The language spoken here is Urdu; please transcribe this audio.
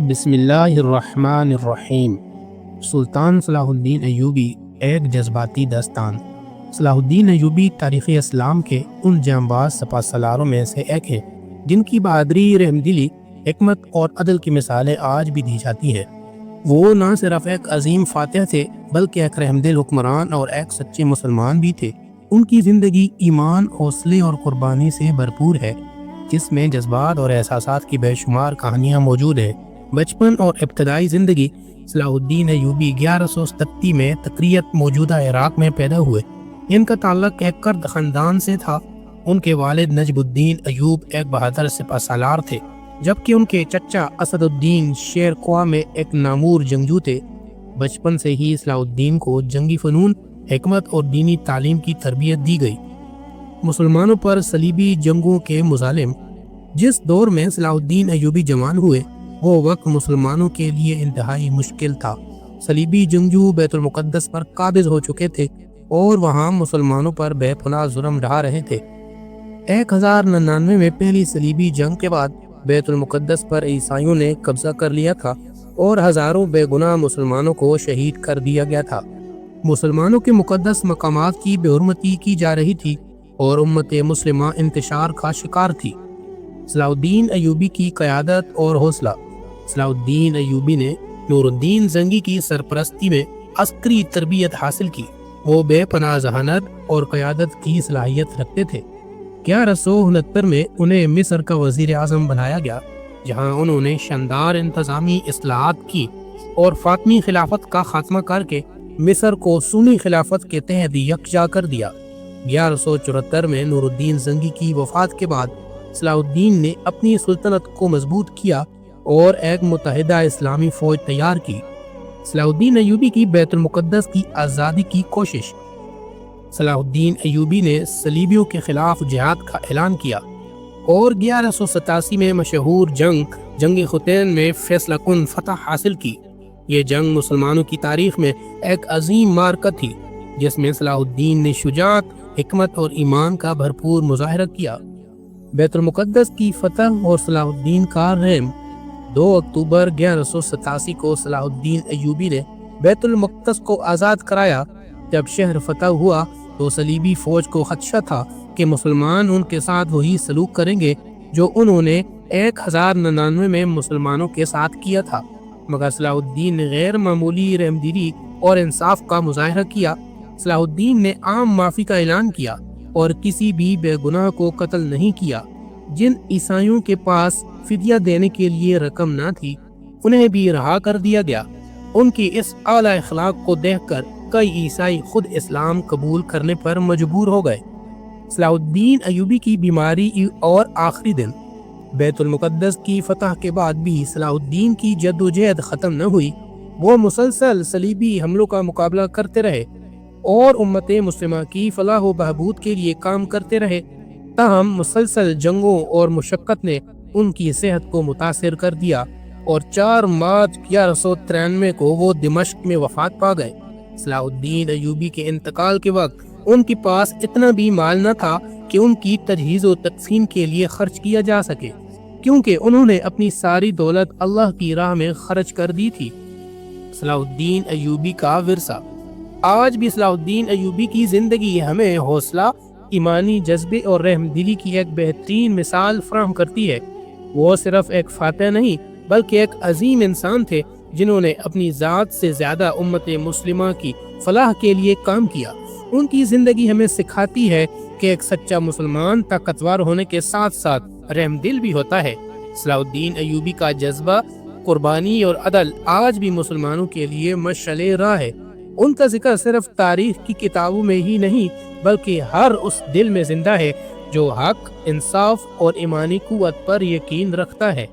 بسم اللہ الرحمن الرحیم۔ سلطان صلاح الدین ایوبی ایک جذباتی داستان۔ صلاح الدین ایوبی تاریخ اسلام کے ان جانباز سپہ سالاروں میں سے ایک ہے جن کی بہادری، رحمدلی، حکمت اور عدل کی مثالیں آج بھی دی جاتی ہیں۔ وہ نہ صرف ایک عظیم فاتح تھے بلکہ ایک رحمدل حکمران اور ایک سچے مسلمان بھی تھے۔ ان کی زندگی ایمان، حوصلے اور قربانی سے بھرپور ہے، جس میں جذبات اور احساسات کی بے شمار کہانیاں موجود ہیں۔ بچپن اور ابتدائی زندگی: صلاح الدین ایوبی 1137 میں تکریت موجودہ عراق میں پیدا ہوئے۔ ان کا تعلق ایک کرد خاندان سے تھا۔ ان کے والد نجم الدین ایوب ایک بہادر سپہ سالار تھے، جبکہ ان کے چچا اسد الدین شیر خواہ میں ایک نامور جنگجو تھے۔ بچپن سے ہی صلاح الدین کو جنگی فنون، حکمت اور دینی تعلیم کی تربیت دی گئی۔ مسلمانوں پر صلیبی جنگوں کے مظالم: جس دور میں صلاح الدین ایوبی جوان ہوئے، وہ وقت مسلمانوں کے لیے انتہائی مشکل تھا۔ صلیبی جنگجو بیت المقدس پر قابض ہو چکے تھے اور وہاں مسلمانوں پر بے پناہ ظلم ڈھا رہے تھے۔ 1099 میں پہلی صلیبی جنگ کے بعد بیت المقدس پر عیسائیوں نے قبضہ کر لیا تھا اور ہزاروں بے گناہ مسلمانوں کو شہید کر دیا گیا تھا۔ مسلمانوں کے مقدس مقامات کی بے حرمتی کی جا رہی تھی اور امت مسلمہ انتشار کا شکار تھی۔ صلاح الدین ایوبی کی قیادت اور حوصلہ: صلاح الدین ایوبی نے نور الدین زنگی کی سرپرستی میں عسکری تربیت حاصل کی۔ وہ بے پناہ ذہانت اور قیادت کی صلاحیت رکھتے تھے۔ 1169 میں انہیں مصر کا وزیر اعظم بنایا گیا، جہاں انہوں نے شاندار انتظامی اصلاحات کی اور فاطمی خلافت کا خاتمہ کر کے مصر کو سنی خلافت کے تحت یکجا کر دیا۔ 1174 میں نور الدین زنگی کی وفات کے بعد صلاح الدین نے اپنی سلطنت کو مضبوط کیا اور ایک متحدہ اسلامی فوج تیار کی۔ صلاح الدین ایوبی کی بیت المقدس کی آزادی کی کوشش: صلاح الدین ایوبی نے صلیبیوں کے خلاف جہاد کا اعلان کیا اور 1187 میں مشہور جنگ حطین میں فیصلہ کن فتح حاصل کی۔ یہ جنگ مسلمانوں کی تاریخ میں ایک عظیم معرکہ تھی، جس میں صلاح الدین نے شجاعت، حکمت اور ایمان کا بھرپور مظاہرہ کیا۔ بیت المقدس کی فتح اور صلاح الدین کا رحم: 2 اکتوبر 1187 کو صلاح الدین ایوبی نے بیت المقدس کو آزاد کرایا۔ جب شہر فتح ہوا تو صلیبی فوج کو خدشہ تھا کہ مسلمان ان کے ساتھ وہی سلوک کریں گے جو انہوں نے 1099 میں مسلمانوں کے ساتھ کیا تھا، مگر صلاح الدین نے غیر معمولی رحمدلی اور انصاف کا مظاہرہ کیا۔ صلاح الدین نے عام معافی کا اعلان کیا اور کسی بھی بے گناہ کو قتل نہیں کیا۔ جن عیسائیوں کے پاس فدیہ دینے کے لیے رقم نہ تھی، انہیں بھی رہا کر دیا گیا۔ ان کی اس اعلیٰ اخلاق کو دیکھ کر کئی عیسائی خود اسلام قبول کرنے پر مجبور ہو گئے۔ صلاح الدین ایوبی کی بیماری اور آخری دن: بیت المقدس کی فتح کے بعد بھی صلاح الدین کی جدوجہد ختم نہ ہوئی۔ وہ مسلسل صلیبی حملوں کا مقابلہ کرتے رہے اور امت مسلمہ کی فلاح و بہبود کے لیے کام کرتے رہے۔ تاہم مسلسل جنگوں اور مشقت نے ان کی صحت کو متاثر کر دیا اور 4 مارچ 1193 کو وہ دمشق میں وفات پا گئے۔ صلاح الدین ایوبی کے انتقال کے وقت ان کے پاس اتنا بھی مال نہ تھا کہ ان کی تجہیز و تقسیم کے لیے خرچ کیا جا سکے، کیونکہ انہوں نے اپنی ساری دولت اللہ کی راہ میں خرچ کر دی تھی۔ صلاح الدین ایوبی کا ورثہ: آج بھی صلاح الدین ایوبی کی زندگی ہمیں حوصلہ، ایمانی جذبے اور رحمدلی کی ایک بہترین مثال فراہم کرتی ہے۔ وہ صرف ایک فاتح نہیں بلکہ ایک عظیم انسان تھے جنہوں نے اپنی ذات سے زیادہ امت مسلمہ کی فلاح کے لیے کام کیا۔ ان کی زندگی ہمیں سکھاتی ہے کہ ایک سچا مسلمان طاقتور ہونے کے ساتھ ساتھ رحمدل بھی ہوتا ہے۔ صلاح الدین ایوبی کا جذبہ، قربانی اور عدل آج بھی مسلمانوں کے لیے مشعل راہ ہے۔ ان کا ذکر صرف تاریخ کی کتابوں میں ہی نہیں بلکہ ہر اس دل میں زندہ ہے جو حق، انصاف اور ایمانی قوت پر یقین رکھتا ہے۔